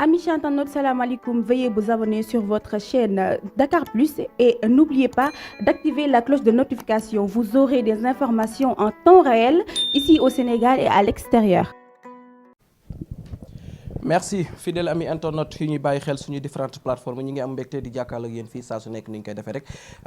Amis internautes, salam alaikum. Veuillez vous abonner sur votre chaîne Dakar Plus et n'oubliez pas d'activer la cloche de notification. Vous aurez des informations en temps réel ici au Sénégal et à l'extérieur. merci fidèle ami internet yi ñuy bàyyi xel suñu différentes plateformes ñi ngi am mbégte di jàkkaarloo ak yéen fii saa su nekk ni ñu koy defee rek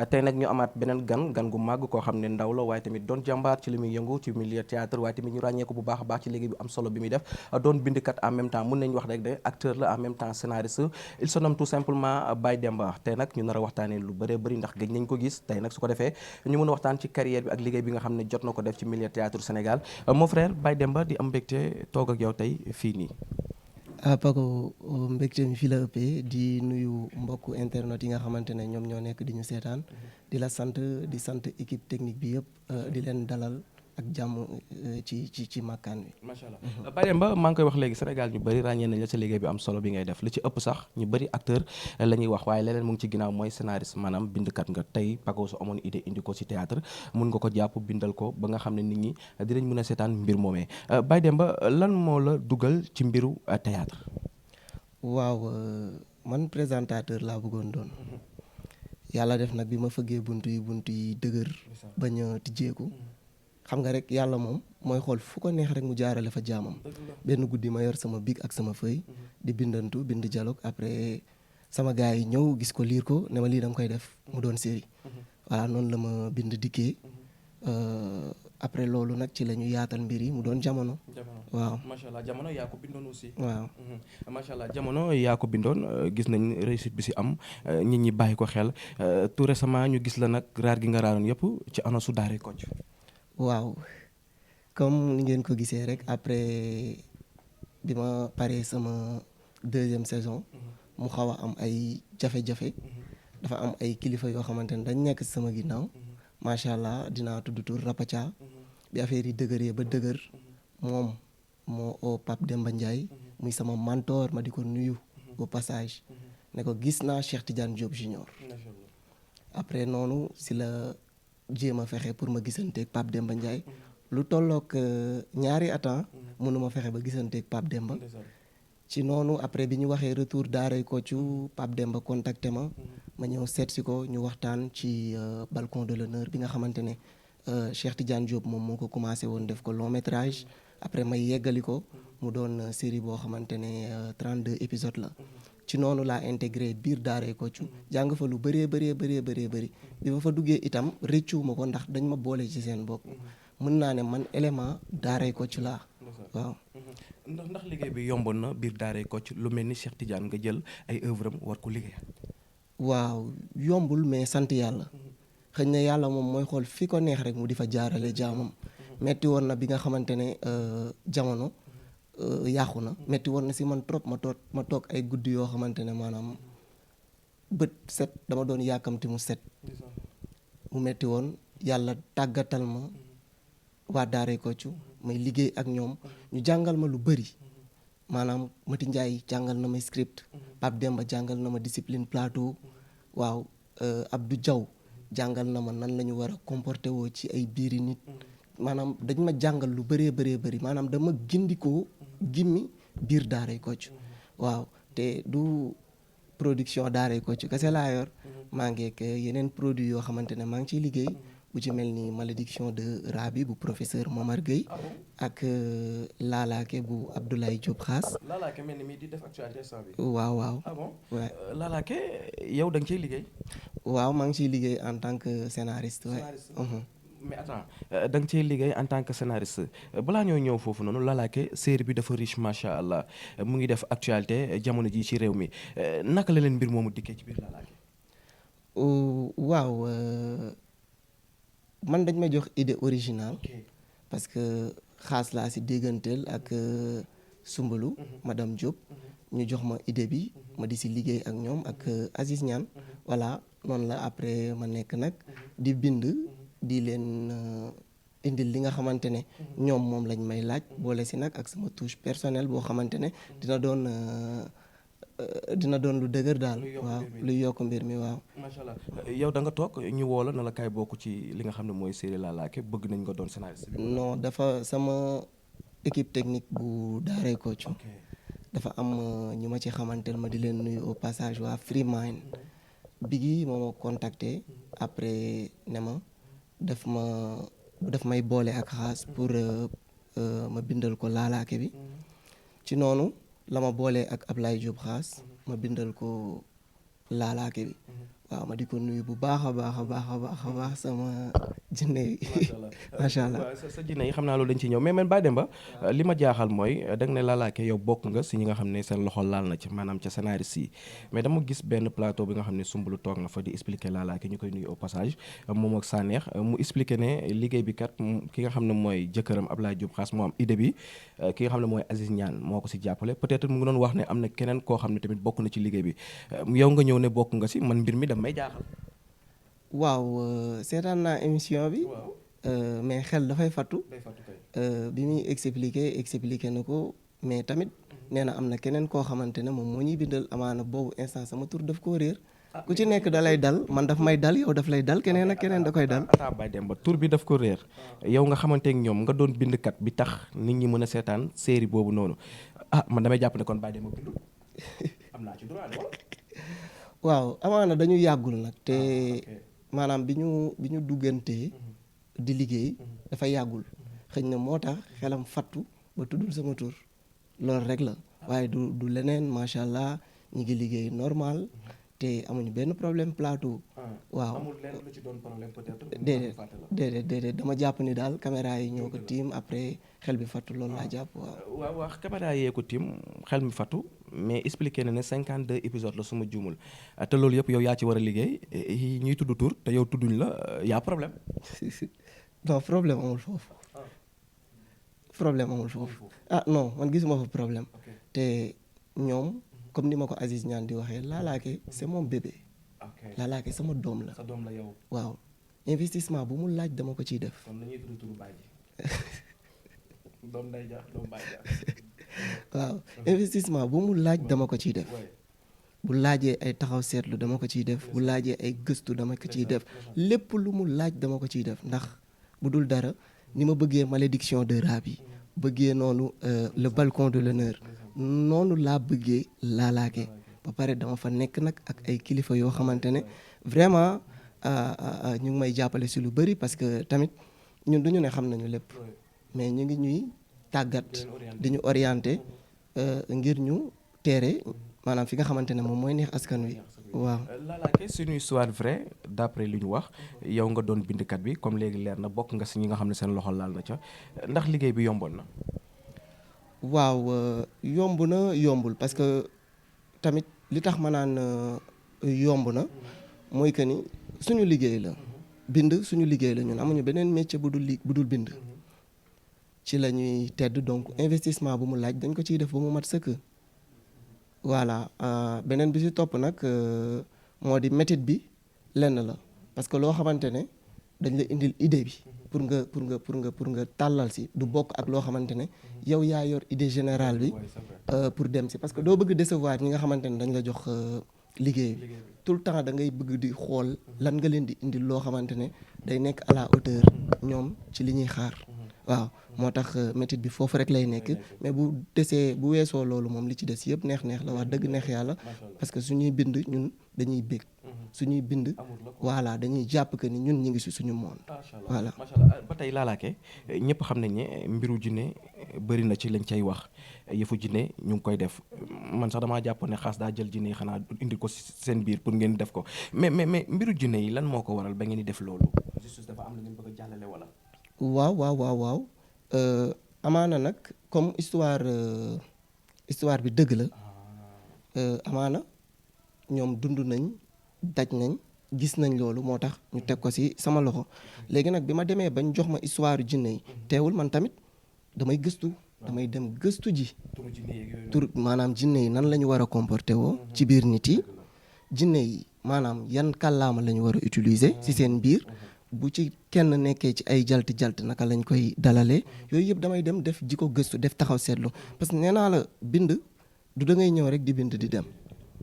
tey nag ñu amaat beneen gan gu màgg koo xam ne ndaw la waaye tamit doon jàmbaar ci li muy yëngu ci milieu théâtre waaye tamit ñu ràññee ko bu baax a baax ci liggéey bu am solo bi muy def doon bindkat en même temps mun nañu wax rek de acteur la en même temps scénariste il se nomme tout simplement Baye Demba tey nag ñu nar a waxtaanee lu bëree bëri ndax gëj nañ ko gis tey nag su ko defee ñu mën a waxtaan ci carrière bi ak liggéey bi nga xam ne jot na ko def ci milieu théâtre Sénégal mon frère Baye Demba di am mbégte toog ak yow tey fii nii. Paco mbégte mi fii la ëppee di nuyu mbokku internet yi nga xamante ne ñoom ñoo nekk di ñu seetaan di la sant di sant équipe technique bi yëpp di leen dalal ak jàmm ci makkaan bi. macha allah Baye Demba maa ngi koy wax léegi Sénégal ñu bëri ràññee nañ la sa liggéey bi am solo bi ngay def li ci ëpp sax ñu bëri acteur la ñuy wax waaye leneen mu ngi ci ginnaaw mooy scénariste maanaam bindkat nga tey Paco su amoon idée indi ko ci théâtre mun nga ko jàpp bindal ko ba nga xam ne nit ñi dinañ mën a seetaan mbir moomee Baye Demba lan moo la dugal ci mbiru théâtre. waaw man présentateur laa bëggoon doon yàlla def nag bi ma fëggee bunt yi dëgër bañ a tijjeeku xam nga rek yàlla moom mooy xool fu ko neex rek mu jaarale fa jaamam benn guddi ma yor sama bic ak sama feuille di bind dialogue après sama gars yi ñëw gis ko liir ko ne ma lii da nga koy def mu doon série voilà noonu la ma bind dikkee après loolu nag ci la ñu yaatal mbir yi mu doon jamono. waaw macha allah jamono yaa ko bindoon aussi. waaw macha allah jamono yaa ko bindoon gis nañ réussite bi si am nit ñi bàyyi ko xel tout récemment ñu gis la nag raar gi nga raaroon yëpp ci ana su daaree Kocc. waaw comme ni ngeen ko gisee rek après bi ma paree sama deuxième saison mu xaw a am ay jafe-jafe dafa am ay kilifa yoo xamante ne dañ nekk sama ginnaaw macha allah dinaa tudd tur Rapathia bi affaire yi dëgëree ba dëgër moom moo oo Pape Demba Ndiaye muy sama mentor ma di ko nuyu au passage ne ko gis naa Cheikh Tidiane Diop Junior après noonu si la jéem a fexe pour ma gisanteeg Pape Demba Ndiaye lu tollook ñaari atan mënuma fexe ba gisanteeg Pape Demba ci noonu après bi ñu waxee retour daaray Kocc Pape Demba contacté ma ñëw seet si ko ñu waxtaan ci balcon de l'honneur bi nga xamante ne Cheikh Tidiane Diop moom moo ko commencé woon def ko long métrage après may yeggali ko mu doon série boo xamante ne 32 épisodes la ci noonu laa intégré biir daaray Kocc jàng fa lu bëree bëri bi ma fa duggee itam rëccuwuma ko ndax dañ ma boole ci seen bopp mën naa ne man élément daaray Kocc laa waaw. ndax liggéey bi yomboon na biir daaray Kocc lu mel ni Cheikh Tidiane nga jël ay œuvre am war ko liggéey. waaw yombul mais sant yàlla xëy na yàlla moom mooy xool fi ko neex rek mu di fa jaarale jaamam metti woon na bi nga xamante ne jamono yàqu na metti woon na si man trop ma toog ay guddi yoo xamante ne maanaam bët set dama doon yàkkamti mu set mu metti woon yàlla tàggatal ma waa daaray Kocc may liggéey ak ñoom ñu jàngal ma lu bëri maanaam Mati Ndiaye jàngal na ma script Pape Demba jàngal na ma discipline plateau waaw Abdou Diaw jàngal na ma nan la ñu war a comporté woo ci ay biiri nit maanaam dañ ma jàngal lu bëree bëri maanaam dama gindikoo gimmi biir daaray Kocc waaw te du production daaray Kocc kese laa yor maa ngi ak yeneen produit yoo xamante ne maa ngi ciy liggéey bu ci mel ni malédiction de Rabi bu professeur Momar Gueye ak Laalaake bu Abdoulaye Diop Xaas. Laalaake mel ni mi di def actualité instant bi. waaw. ah bon ouais. Laalaake yow da nga ciy liggéey. waaw maa ngi ciy liggéey en tant que scénariste. mais attends da nga ciy liggéey en tant que scénariste balaa ñoo ñëw foofu noonu Laalaake série bi dafa riche macha allah mu ngi def actualité jamono ji ci réew mi naka la leen mbir moomu dikkee ci biir Laalaake. waaw. man dañ ma jox idée originale parce que xaas laa si dégganteel ak Sumbalu madame Diop ñu jox ma idée bi ma di si liggéey ak ñoom ak Aziz Niane voilà noonu la après ma nekk nag di bind di leen indil li nga xamante ne ñoom moom lañ may laaj boole si nag ak sama touche personnelle boo xamante ne dina doon lu dëgër daal waaw lu yokk mbir mi waaw. macha allah yow da nga toog ñu woo la na la kaay bokk ci li nga xam ne mooy série Laalaake bëgg nañ nga doon scénariste bi. non dafa sama équipe technique bu daaray Kocc dafa am ñu ma ci xamanteel ma di leen nuyu au passage waa Free Mind Biggi moo ma contacté après ne ma daf may boole ak xaas pour ma bindal ko laalaake bi ci noonu la ma boolee ak Ablaye Diop xaas ma bindal ko laalaake bi waaw ma di ko nuyu bu baax a baax a baax a baax a baax sama jinne yi macha allah sa jinne yi xam naa loolu dañ ci ñëw mais man Baye Demba li ma jaaxal mooy da nga ne laalaake yow bokk nga si ñi nga xam ne seen loxo laal na ci maanaam ca scénariste yi mais dama gis benn plateau bi nga xam ne Soumboulou toog na fa di expliquer laalaake ñu koy nuyu au passage moom ak Saneex mu expliquer ne liggéey bi kat ki nga xam ne mooy jëkkëram Ablaye Diop xaas moo am idée bi ki nga xam ne mooy Aziz Niane moo ko si jàppale peut-être mu ngi doon wax ne am na keneen koo xam ne tamit bokk na ci liggéey bi yow nga ñëw ne bokk nga si man mbir mi may jaaxal. waaw seetaan naa émission bi mais xel dafay fattu bi muy expliqué na ko mais tamit nee na am na keneen koo xamante ne moom moo ñuy bindal amaana boobu instant sama tur daf koo réer ku ci nekk da lay dal man daf may dal yow daf lay dal keneen ak keneen da koy dal. ata Baye Demba tur bi daf ko réer yow nga xamante ak ñoom nga doon bindkat bi tax nit ñi mën a seetaan série boobu noonu man damay jàpp ne kon Baye Demba bindul am naa ci droit waaw amaana dañu yàggul nag te maanaam bi ñu duggantee di liggéey dafa yàggul xëy na moo tax xelam fattu ba tuddul sama tur loolu rek la waaye du leneen macha allah ñu ngi liggéey normal te amuñu benn problème plateau. waaw amul lenn lu ci doon problème peut-être. déedéet dama jàpp ni daal caméra yi ñoo ko tiim après xel bi fattu loolu laa jàpp waaw. waaw caméra yee ko tiim xel mi fattu mais expliqué na ne 52 épisodes la suma juumul te loolu yëpp yow yaa ci war a liggéey ñuy tudd tur te yow tudduñ la yaa problème. non problème amul foofu. Non man gisuma fa problème. te ñoom. comme ni ma ko Aziz Niane di waxee laalaake c'est mon bébé laalaake sama doom la. sa doom la yow. waaw investissement bu mu laaj dama ko ciy def. kon la ñuy tudd turu baay ji. doom day jaax doom baay jaax. waaw investissement bu mu laaj dama ko ciy def. bu laajee ay taxaw seetlu dama ko ciy def bu laajee ay gëstu dama ko ciy def lépp lu mu laaj dama ko ciy def ndax bu dul dara ni ma bëggee malédiction de rab yi bëggee noonu le balcon de l'honneur noonu laa bëggee laalaake ba pare dama fa nekk nag ak ay kilifa yoo xamante ne vraiment ñu ngi may jàppale si lu bëri parce que tamit ñun duñu ne xam nañu lépp mais ñu ngi ñuy tàggat di ñu orienté ngir ñu teere maanaam fi nga xamante ne moom mooy neex askan wi waaw. laalaake c'est une histoire vraie d'après li ñu wax yow nga doon bindkat bi comme léegi leer na bokk nga si ñi nga xam ne seen loxo laal na ca ndax liggéey bi yomboon na. waaw yomb na yombul parce que tamit li tax ma naan yomb na mooy que ni suñu liggéey la bind suñu liggéey la ñun amuñu beneen métier bu dul bind ci la ñuy tedd donc investissement bu mu laaj dañ ko ciy def ba mu mat sëkk. voilà beneen bi ci topp nag moo di méthode bi lenn la parce que loo xamante ne dañ la indil idée bi pour nga tàllal si du bokk ak loo xamante ne yow yaa yor idée générale bi pour dem si parce que doo bëgg décevoir ñi nga xamante ne dañ la jox liggéey bi tout le temps da ngay bëgg di xool lan nga leen di indil loo xamante ne day nekk à la hauteur ñoom ci li ñuy xaar waaw moo tax méthode bi foofu rek lay nekk mais bu weesoo loolu moom li ci des yëpp neex la wax dëgg neex yàlla parce que suñuy bind ñun dañuy bég suñuy bind voilà dañuy jàpp que ni ñun ñu ngi si suñu monde voilà. macha allah ba tey laalaake ñëpp xam nañ ne mbiru jinne bëri na ci lañ cay wax yëfu jinne ñu ngi koy def man sax damaa jàpp ne xaas daa jël jinne yi xanaa indi ko seen biir pour ngeen def ko mais mbiru jinne yi lan moo ko waral ba ngeen di def loolu juste dafa am lu ngeen bëgg a jàllale wala. waaw amaana nag comme histoire bi dëgg la amaana ñoom dund nañ daj nañ gis nañ loolu moo tax ñu teg ko ci sama loxo léegi nag bi ma demee bañ jox ma histoire jinne yi teewul man tamit damay dem gëstu ji tur maanaam jinne yi nan la ñu war a comporter woo ci biir nit yi jinne yi maanaam yan kàllaama la ñu war a utiliser ci seen biir bu ci kenn nekkee ci ay jalt naka lañ koy dalalee yooyu yëpp damay dem def ji ko gëstu def taxaw seetlu parce que nee naa la bind du da ngay ñëw rek di bind di dem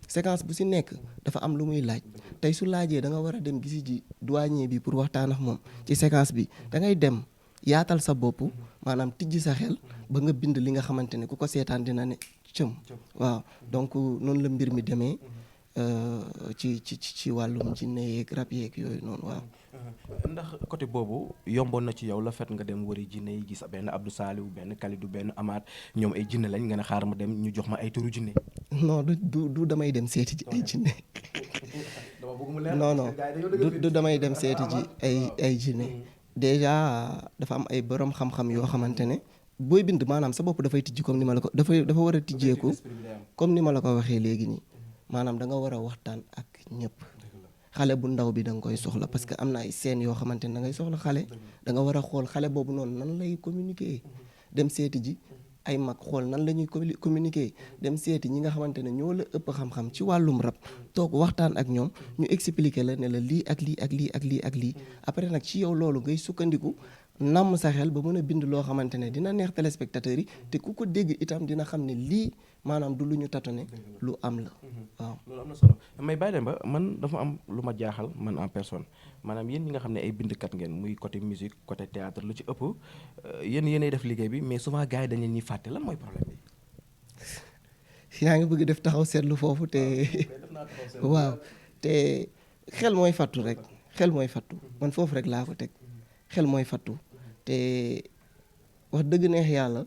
séquence bu ci nekk dafa am lu muy laaj tey su laajee da nga war a dem gisi ji douanier bi pour waxtaan ak moom ci séquence bi da ngay dem yaatal sa bopp maanaam tijji sa xel ba nga bind li nga xamante ne ku ko seetaan dina ne cëm waaw donc noonu la mbir mi demee ci wàllum jinne yeeg rab yeeg yooyu noonu waaw. ndax côté boobu yomboon na ci yow la fait nga dem wëri jinne yi gis benn Abdou Saliou benn Kalidou benn Amath ñoom ay jinne lañ nga ne xaar ma dem ñu jox ma ay turu jinne. non du damay dem seeti ji ay jinne non du damay dem seeti ji ay jinne déjà dafa am ay borom xam-xam yoo xamante ne booy bind maanaam sa bopp dafay tijji comme ni ma la ko dafa war a tijjeeku comme ni ma la ko waxee léegi nii maanaam da nga war a waxtaan ak ñëpp. xale bu ndaw bi da nga koy soxla parce que am na ay scènes yoo xamante ne da ngay soxla xale da nga war a xool xale boobu noonu nan lay communiquer dem seeti ji ay mag xool nan la ñuy communiquer dem seeti ñi nga xamante ne ñoo la ëpp xam-xam ci wàllum rab toog waxtaan ak ñoom ñu expliquer la ne la lii ak lii ak lii ak lii ak lii après nag ci yow loolu ngay sukkandiku namm sa xel ba mën a bind loo xamante ne dina neex téléspectateurs yi te ku ko dégg itam dina xam ne lii maanaam du lu ñu tatone lu am la waaw. loolu am na solo mais Baye Demba man dafa am lu ma jaaxal man en personne maanaam yéen ñi nga xam ne ay bindkat ngeen muy côté musique côté théâtre lu ci ëpp yéenay def liggéey bi mais souvent gars yi dañu ñuy fàtte lan mooy problème bi. yaa ngi bëgg def taxaw seetlu foofu te waaw te xel mooy fattu rek xel mooy fattu man foofu rek laa ko teg xel mooy fattu te wax dëgg neex yàlla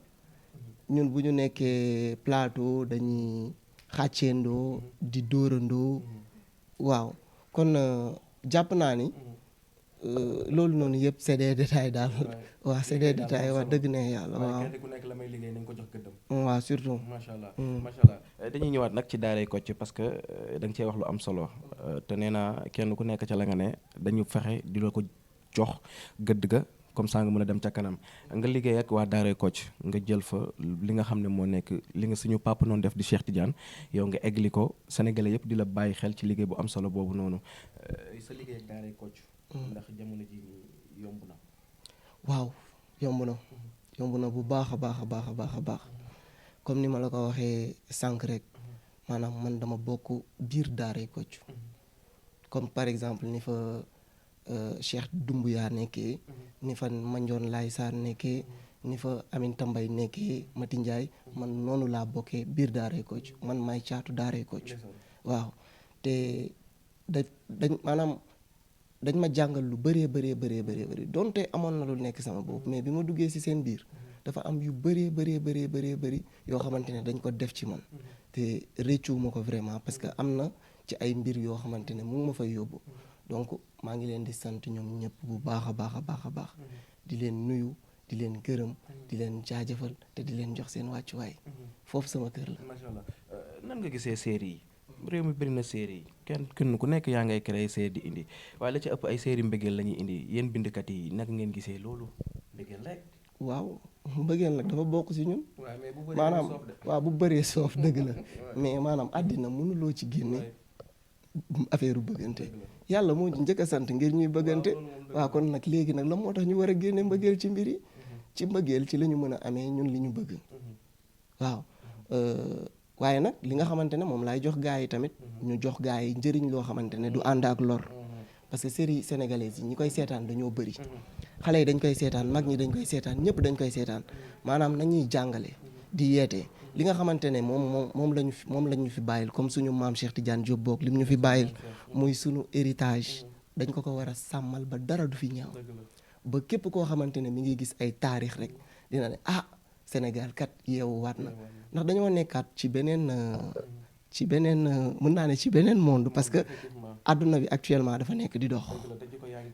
ñun bu ñu nekkee plateau dañuy xàcceendoo di dóorandoo waaw kon jàpp naa ni loolu noonu yëpp c'est des détails daal waaw c'est des détails wax dëgg neex yàlla waaw ku nekk la may liggéey nañ ko jox gëddam. waaw surtout macha allah macha allah dañuy ñëwaat nag ci daaray Kocc parce que da nga cee wax lu am solo te nee naa kenn ku nekk ca la nga ne dañu fexe di la ko jox gëdd ga comme ça nga mën a dem ca kanam nga liggéey ak waa daaray Kocc nga jël fa li nga xam ne moo nekk li nga suñu papa noonu def di Cheikh Tidiane yow nga eggali ko sénégalais yëpp di la bàyyi xel ci liggéey bu am solo boobu noonu sa liggéey ak daaray Kocc ndax jamono ji yomb na. waaw yomb na bu baax a baax a baax a baax a baax comme ni ma la ko waxee sànq rek maanaam man dama bokk biir daaray Kocc comme par exemple ni fa Cheikh Doumbouya nekkee ni fa Mandione Laye Sarr nekkee ni fa Aminata Mbaye nekkee Mati Ndiaye man noonu laa bokkee biir daaray Kocc man maay caatu daaray Kocc waaw te dañ maanaam dañ ma jàngal lu bëree bëri donte amoon na lu nekk sama bopp mais bi ma duggee ci seen biir dafa am yu bëri yoo xamante ne dañ ko def ci man te réccu ma ko vraiment parce que am na ci ay mbir yoo xamante ne mu ngi ma fay yóbbu donc maa ngi leen di sant ñoom ñëpp bu baax a baax di leen nuyu di leen gërëm di leen jaajëfal te di leen jox seen wàccuwaay foofu sama kër la. macha allah nan nga gisee série yi réew mi bëri na série yi kenn ku nekk yaa ngay créer série di indi waaye la ci ëpp ay série mbëggeel la ñuy indi yéen bindkat yi naka ngeen gisee loolu mbëggeel rek. waaw mbëggeel nag dafa bokk ci ñun. maanaam waaw bu bëree soof dëgg la mais maanaam àddina mënuloo ci génne affaire u bëggante yàlla moo njëkk a sant ngir ñuy bëggante waaw kon nag léegi nag la moo tax ñu war a génne mbëggeel ci mbir yi ci mbëggeel ci la ñu mën a amee ñun li ñu bëgg waaw waaye nag li nga xamante ne moom laay jox gaa yi tamit ñu jox gaa yi njëriñ loo xamante ne du ànd ak lor parce que série sénégalaise yi ñi koy seetaan dañoo bëri xale yi dañ koy seetaan mag ñi dañ koy seetaan ñëpp dañ koy seetaan maanaam nañuy jàngale di yeete li nga xamante ne moom lañu fi bàyyil comme suñu maam Cheikh Tidiane Diop boog lim ñu fi bàyyil muy suñu héritage dañ ko war a sàmmal ba dara du fi ñaaw ba képp koo xamante ne mi ngi gis ay taarix rek dina ne Sénégal kat yeewu waat na ndax dañoo nekkaat ci beneen mën naa ne ci beneen monde parce que àdduna bi actuellement dafa nekk di dox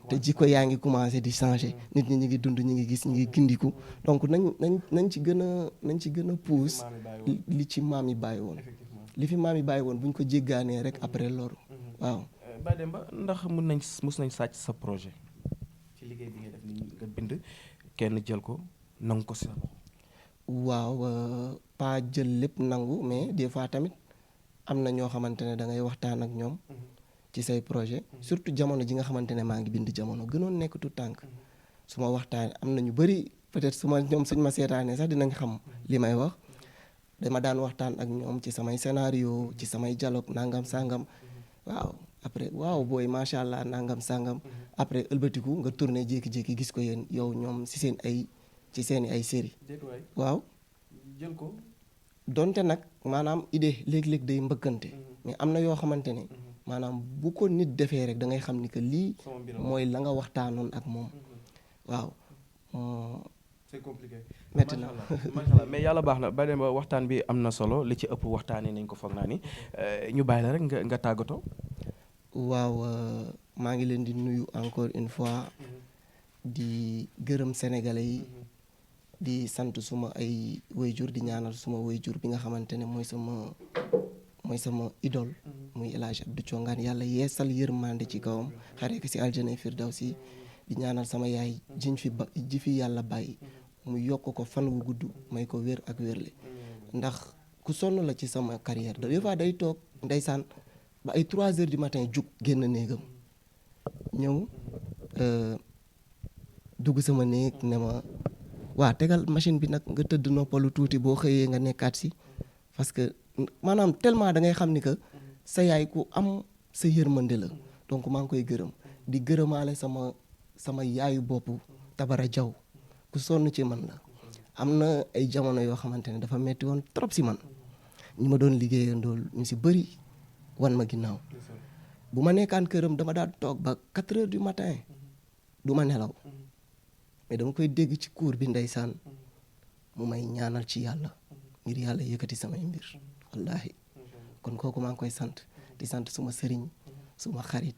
te jikko yaa ngi commencé di changer nit ñi ñu ngi dund ñu ngi gis ñu ngi gindiku donc nañ ci gën a pousse li ci maam yi bàyyi woon li fi maam yi bàyyi woon bu ñu ko jéggaanee rek après loolu waaw. Baye Demba ndax mës nañ sàcc sa projet ci liggéey bi nga def ni nga bind kenn jël ko nangu ko si sa loxo. waaw pas jël lépp nangu mais des fois tamit am na ñoo xamante ne da ngay waxtaan ak ñoom ci say projet surtout jamono ji nga xamante ne maa ngi bind jamono gënoon nekk tout tànk su ma waxtaan am na ñu bëri peut-être ñoom suñ ma seetaanee sax dinañ xam li may wax dama daan waxtaan ak ñoom ci samay scénario ci samay dialogue nangam sangam waaw après waaw booy macha allah nangam sangam après ëlbatiku nga tourné jékki-jékki gis ko yéen yow ñoom ci seeni ay série waaw jël ko donte nag maanaam idée léeg-léeg day mbëkkante mais am na yoo xamante ne maanaam bu ko nit defee rek da ngay xam ni que lii mooy la nga waxtaanoon ak moom waaw. c'est compliqué. metti na macha allah mais yàlla baax na ba dem ba waxtaan bi am na solo li ci ëpp waxtaanee nañ ko foog naa ni ñu bàyyi la rek nga tàggatoo. waaw maa ngi leen di nuyu encore une fois di gërëm sénégalais yi di sant suma ay wayjur di ñaanal suma wayjur bi nga xamante ne mooy sama idole muy El Hadj Abdou Thiongaan yàlla yeesal yërmande ci kawam xaree ko si aljana firdawsi di ñaanal sama yaay ji fi yàlla bàyyi mu yokk ko fan wu gudd may ko wér ak wérle ndax ku sonn la ci sama carrière des fois day toog ndeysaan ba ay 3 heures du matin jug génn néegam ñëw dugg sama néeg ne ma waa tegal machine bi nag nga tëdd noppalu tuuti boo xëyee nga nekkaat si parce que maanaam tellement da ngay xam ni que sa yaay ku am sa yërmande la donc maa ngi koy gërëm di gërëmaale sama yaayu bopp Tabara Jaw ku sonn ci man la am na ay jamono yoo xamante ne dafa metti woon trop si man ñi ma doon liggéeyandool ñu si bëri wan ma ginnaaw bu ma nekkaan këram dama daan toog ba 4 heures du matin du ma nelaw mais dama koy dégg ci cour bi ndeysaan mu may ñaanal ci yàlla ngir yàlla yëkkati samay mbir wallahi kon kooku maa ngi koy sant di sant suma sëriñ suma xarit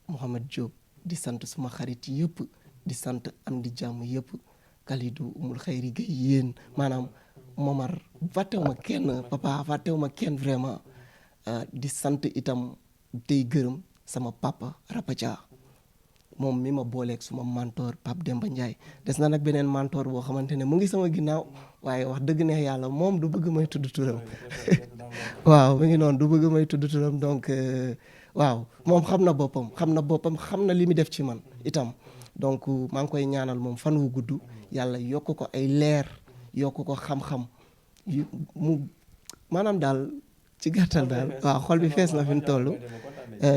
Mouhamed Diop di sant suma xarit yëpp di sant am di jàmm yëpp Kalidou umul xayri gay yéen maanaam Momar fàttewuma kenn papa fàttewuma kenn vraiment di sant itam tey gërëm sama papa Rapathia moom mi ma booleeg suma mentor Pape Demba Ndiaye des na nag beneen mentor boo xamante ne mu ngi sama ginnaaw waaye wax dëgg neex yàlla moom du bëgg may tudd turam waaw mu ngi noonu du bëgg may tudd turam donc waaw moom xam na boppam xam na li mu def ci man itam donc maa ngi koy ñaanal moom fan wu gudd yàlla yokk ko ay leer yokk ko xam-xam mu maanaam daal ci gàttal daal waaw xol bi fees na fi mu toll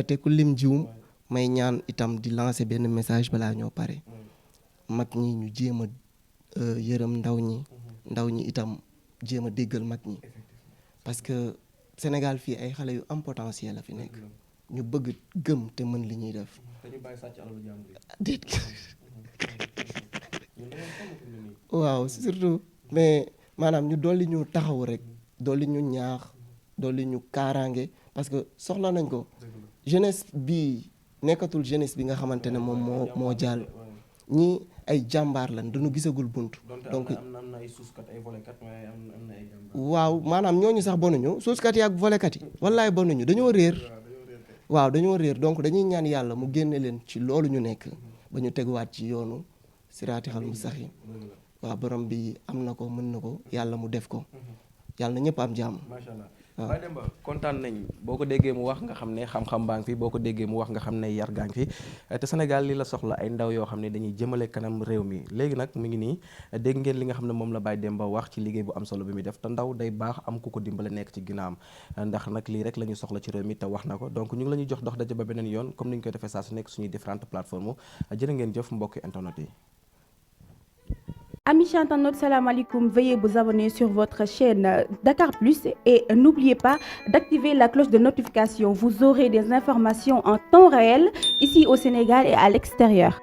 te ku lim jiwum may ñaan itam di lancer benn message balaa ñoo pare mag ñi ñu jéem a yërëm ndaw ñi itam jéem a déggal mag ñi parce que Sénégal fii ay xale yu am potentiel la fi nekk ñu bëgg gëm te mën li ñuy def déet waaw surtout mais maanaam ñu dolli ñu taxaw rek dolli ñu ñaax dolli ñu kaaraange parce que soxla nañ ko jeunesse bi nekkatul jeunesse bi nga xamante ne moom moo jàll ñii ay jàmbaar lan dañu gisagul bunt donc waaw maanaam ñooñu sax bonuñu suuskat yi ak volekat yi wallaay bonuñu dañoo réer donc dañuy ñaan yàlla mu génne leen ci loolu ñu nekk ba ñu teguwaat ci yoonu siraatixal mustaqiim waaw borom bi am na ko mën na ko yàlla mu def ko yàlla na ñëpp am jàmm. macha allah Baye Demba kontaan nañ boo ko déggee mu wax nga xam ne xam-xam baa ngi fi boo ko déggee mu wax nga xam ne yar gaa ngi fi te Sénégal li la soxla ay ndaw yoo xam ne dañuy jëmale kanam réew mi léegi nag mi ngi nii dégg ngeen li nga xam ne moom la Baye Demba wax ci liggéey bu am solo bi muy def te ndaw day baax am ku ko dimbale nekk ci ginnaawam ndax nag lii rek la ñu soxla ci réew mi te wax na ko donc ñu ngi la ñuy jox dox daje ba beneen yoon comme ni ñu koy defee saa su nekk suñuy différentes plateformes jërë ngeen jëf mbokki internet yi. Amis internautes, salam alaikum. Veuillez vous abonner sur votre chaîne Dakar Plus et n'oubliez pas d'activer la cloche de notification. Vous aurez des informations en temps réel ici au Sénégal et à l'extérieur.